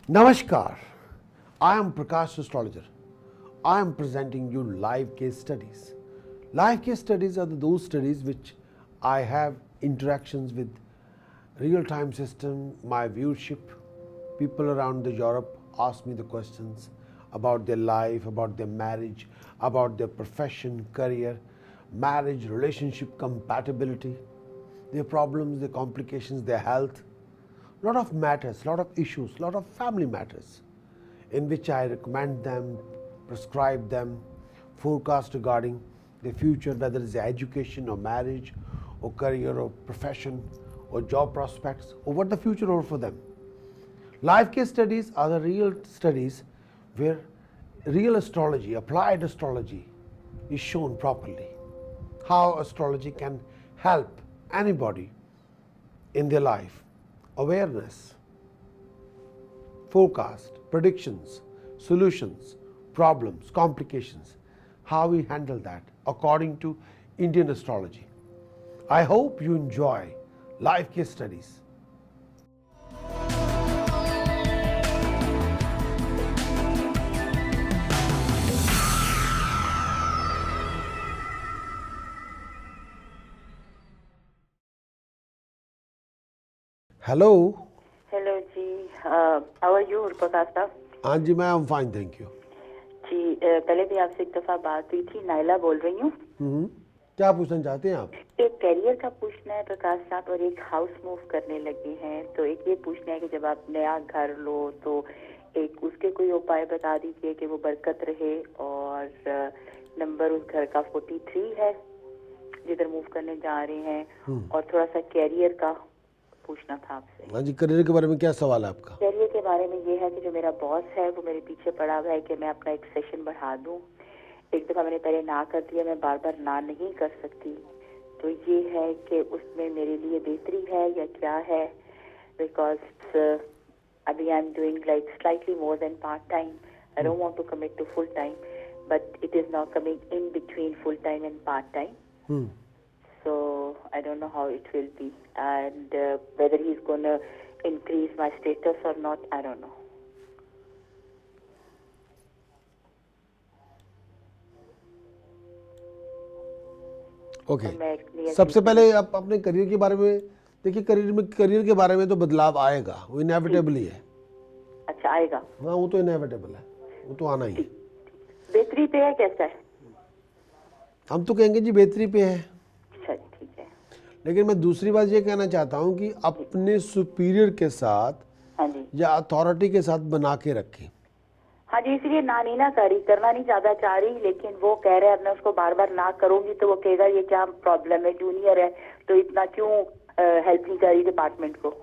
Namaskar, I am Prakash Astrologer. I am presenting you live case studies. Live case studies are those studies which I have interactions with real-time system, my viewership. People around the Europe ask me the questions about their life, about their marriage, about their profession, career, marriage, relationship compatibility, their problems, their complications, their health. Lot of matters, lot of issues, lot of family matters in which I recommend them, prescribe them, forecast regarding their future, whether it's education or marriage or career or profession or job prospects or what the future holds for them. Live case studies are the real studies where real astrology, applied astrology is shown properly. How astrology can help anybody in their life. Awareness, forecast, predictions, solutions, problems, complications, how we handle that according to Indian astrology. I hope you enjoy live case studies. Hello. Hello जी, how are you Prakash साहब? हाँ जी, मैं am fine, thank you. जी, पहले भी आपसे एक दफा बात हुई थी। नाइला बोल रही हूँ। क्या पूछना चाहते हैं आप? एक कैरियर का पूछना है प्रकाश साहब, और एक हाउस मूव करने लगे हैं। तो एक ये पूछना है कि जब आप नया घर लो तो एक उसके कोई उपाय बता दीजिए कि वो बरकत रहे। और नंबर उस घर का 43 है जिधर मूव करने जा रहे हैं। और थोड़ा सा कैरियर का पूछना था आपसे। हाँ जी, करियर के बारे में क्या सवाल है आपका? कैरियर के बारे में ये है कि जो मेरा बॉस है वो मेरे पीछे पड़ा हुआ है कि मैं अपना एक सेशन बढ़ा दूं। एक दफा मैंने पहले ना कर दिया, मैं बार बार ना नहीं कर सकती। तो ये है कि उसमें मेरे लिए बेहतरी है या क्या है, बिकॉज अभी I am doing like slightly more than part time. I don't want to commit to full time, but it is not coming in between full time and part time. So I don't know how it will be, and whether he's going to increase my status or not, I don't know. Okay, सबसे पहले आप अपने career के बारे में देखिए। Career के बारे में तो बदलाव आएगा, वो इनएविटेबल ही है। अच्छा, आएगा? हाँ, वो तो इनएविटेबल है, वो तो आना ही है। बेहतरी पे है, कैसा है? हम तो कहेंगे जी बेहतरी पे है। अच्छा, ठीक है। लेकिन मैं दूसरी बात ये कहना चाहता हूँ कि अपने सुपीरियर के साथ, हाँ जी, या अथॉरिटी के साथ बना के रखें। हाँ जी, इसलिए ना नहीं ना करी, करना नहीं ज्यादा चाह रही, लेकिन वो कह रहे हैं अब मैं उसको बार बार ना करूंगी तो वो कहेगा ये क्या प्रॉब्लम है, जूनियर है तो इतना क्यों हेल्प नहीं कर रही डिपार्टमेंट को।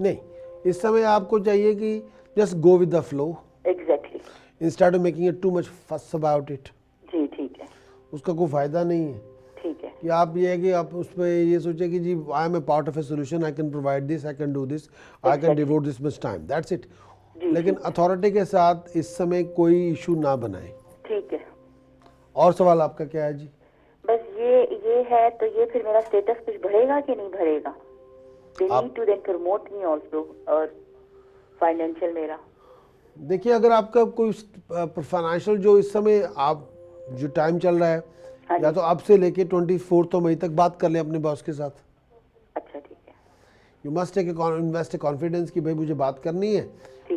नहीं, इस समय आपको चाहिए कि just go with the flow. Exactly. Instead of making it too much फस अबाउट इट। जी, ठीक है। उसका कोई फायदा नहीं है। ठीक है कि आप ये है कि आप उसमें ये सोचें कि जी I am a part of a solution, I can provide this, I can do this, I can devote this much time, that's it. लेकिन अथॉरिटी के साथ इस समय कोई इशू ना बनाएं। ठीक है। और सवाल आपका क्या है जी? बस ये है, तो ये फिर मेरा स्टेटस कुछ बढ़ेगा कि नहीं बढ़ेगा? They need to then promote me also, और फाइनेंशियल मेरा। देखिए, अगर आपका कोई फाइनेंशियल जो इस समय आप जो टाइम चल रहा है, या तो अब से लेके 24 मई तक बात कर लें अपने बॉस के साथ। अच्छा, ठीक है। You must take invest a confidence कि भाई मुझे बात करनी है,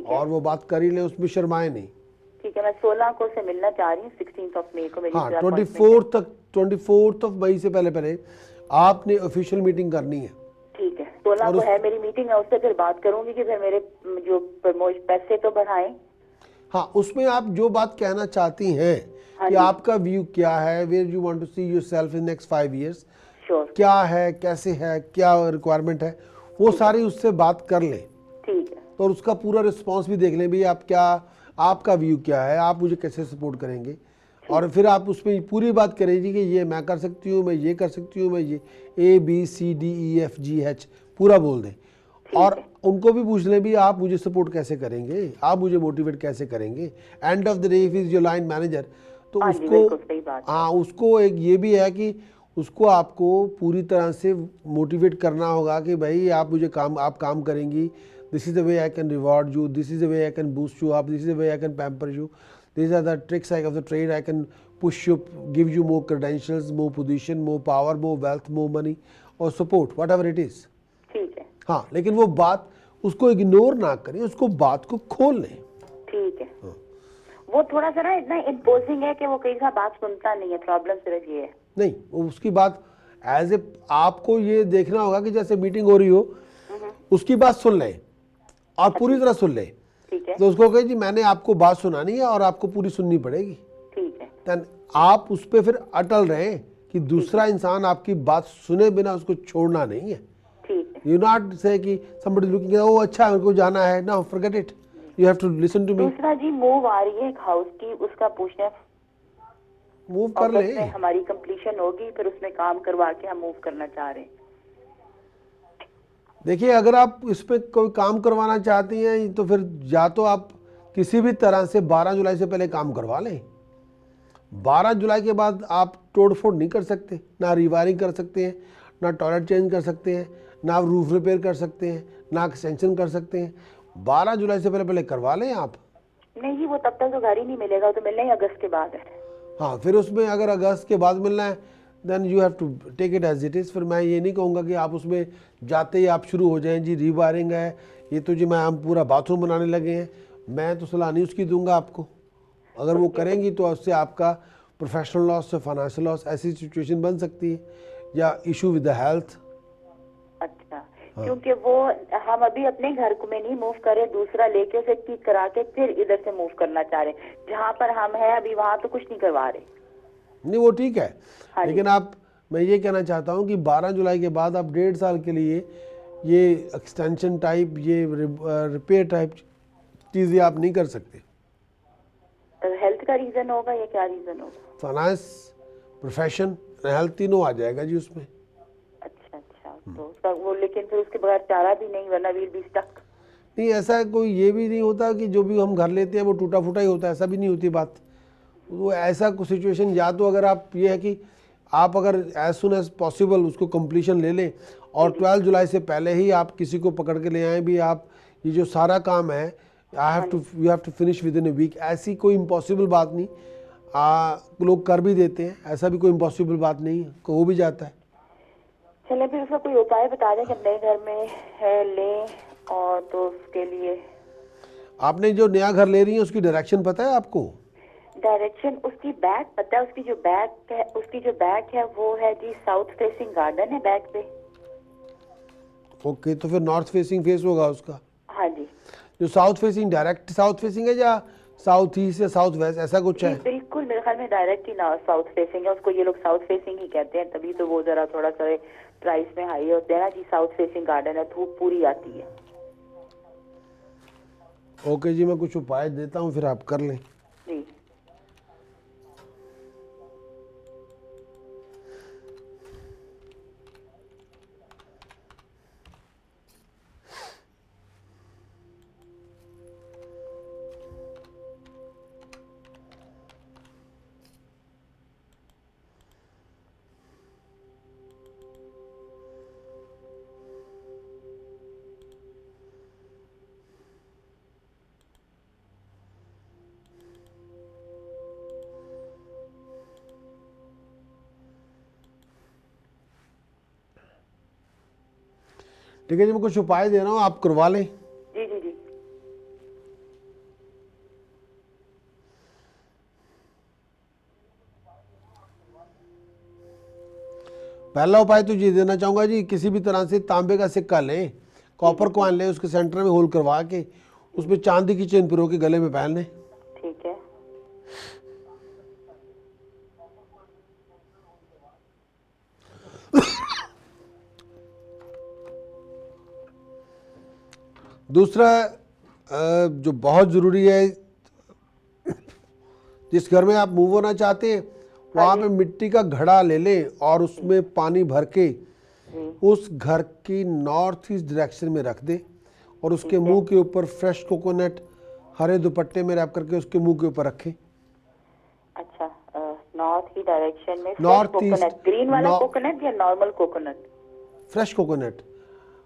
और वो बात कर ही ले, उसमें शर्माए नहीं। ठीक है, मैं 16 को से मिलना चाह रही हूँ, 16 मई को मेरी। हाँ, 24 मई से पहले पहले आपने ऑफिशियल मीटिंग करनी है। ठीक है, 16 को है मेरी मीटिंग, है उससे फिर बात करूंगी कि फिर मेरे जो पैसे तो बढ़ाएं। हाँ, उसमें आप जो बात कहना चाहती हैं कि आपका व्यू क्या है, where you want to see yourself in next 5 years, क्या है, कैसे है, क्या रिक्वायरमेंट है, वो सारी उससे बात कर लें। ठीक है। तो उसका पूरा रिस्पांस भी देख लें, भी आप क्या, आपका व्यू क्या है, आप मुझे कैसे सपोर्ट करेंगे, और फिर आप उसमें पूरी बात करेंगे कि ये मैं कर सकती हूँ, मैं ये कर सकती हूँ, मैं ये ABCDEFGH पूरा बोल दें। और उनको भी पूछ लें भी आप मुझे सपोर्ट कैसे करेंगे, आप मुझे मोटिवेट कैसे करेंगे। End of the day if is your line manager, तो उसको, हाँ, उसको एक ये भी है कि उसको आपको पूरी तरह से मोटिवेट करना होगा कि भाई आप मुझे आप काम करेंगी this is the way I can reward you, this is the way I can boost you up, this is the way I can pamper you, these are the tricks of the trade, I can push you, give you more credentials, more position, more power, more wealth, more money or support, whatever it is. ठीक है हाँ, लेकिन वो बात उसको ignore ना करें, उसको बात को खोल लें. ठीक है. वो थोड़ा सा ना इतना इम्पोजिंग है कि वो कई बार बात सुनता नहीं है. प्रॉब्लम सिर्फ ये है. नहीं, उसकी बात एज ए आपको ये देखना होगा कि जैसे मीटिंग हो रही हो, उसकी बात सुन ले और पूरी तरह सुन ले. ठीक है तो उसको कहे जी मैंने आपको बात सुनानी है और आपको पूरी सुननी पड़ेगी. ठीक है. देन आप उस पर फिर अटल रहें कि दूसरा इंसान आपकी बात सुने बिना उसको छोड़ना नहीं है. ठीक है. यू नॉट से कि somebody looking at, oh अच्छा मेरे को जाना है, no forget it, you have to listen to me. दूसरा जी मूव आ रही है एक हाउस की, उसका पूछना मूव कर अगस्त में ले. हमारी कंप्लीशन होगी, फिर उसमें काम करवा के हम मूव करना चाह रहे हैं. देखिए अगर आप इस पे कोई काम करवाना चाहती हैं तो फिर या तो आप किसी भी तरह से 12 जुलाई से पहले काम करवा लें. 12 जुलाई के बाद आप तोड़ फोड़ नहीं कर सकते, ना रिवायरिंग कर सकते हैं, ना टॉयलेट चेंज कर सकते हैं, ना आप रूफ रिपेयर कर सकते हैं, ना एक्सटेंशन कर सकते हैं. 12 जुलाई से पहले करवा लें आप. नहीं जी वो तब तक तो घर ही नहीं मिलेगा, तो मिलना ही अगस्त के बाद है. हाँ, फिर उसमें अगर अगस्त के बाद मिलना है then you have to take it as it is. फिर मैं ये नहीं कहूँगा कि आप उसमें जाते ही आप शुरू हो जाएं जी रीवायरिंग है ये तो जी मैं हम पूरा बाथरूम बनाने लगे हैं. मैं तो सलाह नहीं उसकी दूंगा आपको. अगर वो करेंगी तो उससे आपका प्रोफेशनल लॉस, फाइनेंशियल लॉस ऐसी सिचुएशन बन सकती है, या इशू विद द हेल्थ. अच्छा क्योंकि वो हम अभी अपने घर को में नहीं मूव करे, दूसरा लेके उसे ठीक करा के फिर इधर से मूव करना चाह रहे हैं. जहाँ पर हम हैं अभी वहाँ तो कुछ नहीं करवा रहे. नहीं वो ठीक है. हाँ जी. लेकिन आप मैं ये कहना चाहता हूँ कि 12 जुलाई के बाद आप 1.5 साल के लिए ये एक्सटेंशन टाइप, ये रिपेयर टाइप चीज़ें आप नहीं कर सकते. तो हेल्थ का रीजन होगा या क्या रीजन होगा? फाइनेंस, प्रोफेशन, हेल्थ तीनों आ जाएगा जी उसमें. अच्छा अच्छा. तो उसका वो लेकिन फिर उसके बगैर चारा भी नहीं, वरना वील बी स्टक. नहीं ऐसा कोई ये भी नहीं होता कि जो भी हम घर लेते हैं वो टूटा फूटा ही होता है, ऐसा भी नहीं होती बात. वो ऐसा कुछ सिचुएशन, या तो अगर आप ये है कि आप अगर एज सुन एज पॉसिबल उसको कंप्लीशन ले लें और 12 जुलाई से पहले ही आप किसी को पकड़ के ले आएँ भी आप ये जो सारा काम है you have to finish within a week. ऐसी कोई इम्पॉसिबल बात नहीं. लोग कर भी देते हैं, ऐसा भी कोई इम्पॉसिबल बात नहीं है, हो भी जाता है. चले फिर उसका कोई उपाय बता दें कि नए घर में है लें, और तो उसके लिए आपने जो नया घर ले रही हैं उसकी डायरेक्शन पता है आपको? डायरेक्शन उसकी बैक पता है. उसकी जो बैक है वो है जी साउथ फेसिंग गार्डन है बैक पे. ओके, तो फिर नॉर्थ फेसिंग फेस होगा उसका. हाँ जी. जो south facing direct south facing है या साउथ ईस्ट या साउथ वेस्ट ऐसा कुछ है? बिल्कुल मेरे ख्याल में डायरेक्ट ही ना साउथ फेसिंग है. उसको ये लोग साउथ फेसिंग ही कहते हैं, तभी तो वो जरा थोड़ा सा प्राइस में हाई होते हैं ना जी. साउथ फेसिंग गार्डन है, धूप पूरी आती है. ओके जी, मैं कुछ उपाय देता हूँ फिर आप कर लें. जी. ठीक है जी, मैं कुछ उपाय दे रहा हूँ, आप करवा लें. जी जी जी. पहला उपाय तो ये देना चाहूँगा जी, किसी भी तरह से तांबे का सिक्का लें, कॉपर कॉइन लें, उसके सेंटर में होल करवा के उसमें चांदी की चेन पिरो के गले में पहन लें. ठीक है. दूसरा जो बहुत ज़रूरी है, जिस घर में आप मूव होना चाहते हैं वहाँ पे मिट्टी का घड़ा ले लें और उसमें पानी भर के उस घर की नॉर्थ ईस्ट डायरेक्शन में रख दें और उसके मुंह के ऊपर फ्रेश कोकोनट हरे दुपट्टे में रैप करके उसके मुंह के ऊपर रखें. अच्छा. नॉर्थ की डायरेक्शन में नॉर्थ कोकोनट, ईस्ट, ग्रीन वाला कोकोनट या नॉर्मल कोकोनट? Fresh coconut.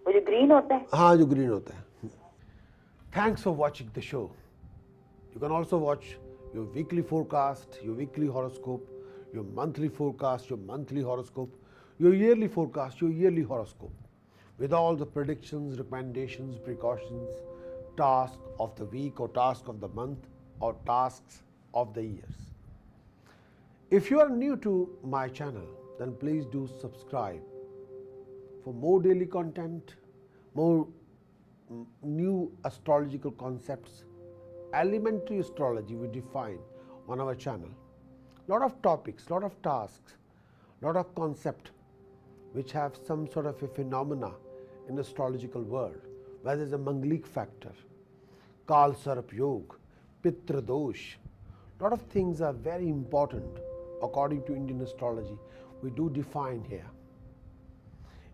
वो जो ग्रीन होता है. हाँ, जो ग्रीन होता है. Thanks for watching the show. You can also watch your weekly forecast, your weekly horoscope, your monthly forecast, your monthly horoscope, your yearly forecast, your yearly horoscope, with all the predictions, recommendations, precautions, tasks of the week or task of the month or tasks of the years. If you are new to my channel, then please do subscribe for more daily content, more new astrological concepts, elementary astrology we define on our channel. Lot of topics, lot of tasks, lot of concept which have some sort of a phenomena in astrological world, whether it's a Manglik factor, Kal Sarp Yog, Pitra Dosh. Lot of things are very important according to Indian astrology. We do define here.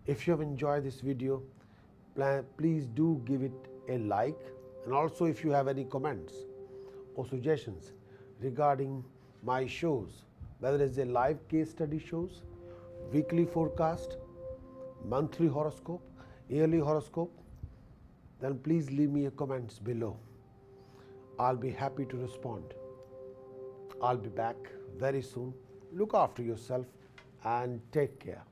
If you have enjoyed this video, please do give it a like, and also if you have any comments or suggestions regarding my shows, whether it's a live case study shows, weekly forecast, monthly horoscope, yearly horoscope, then please leave me a comments below. I'll be happy to respond. I'll be back very soon. Look after yourself and take care.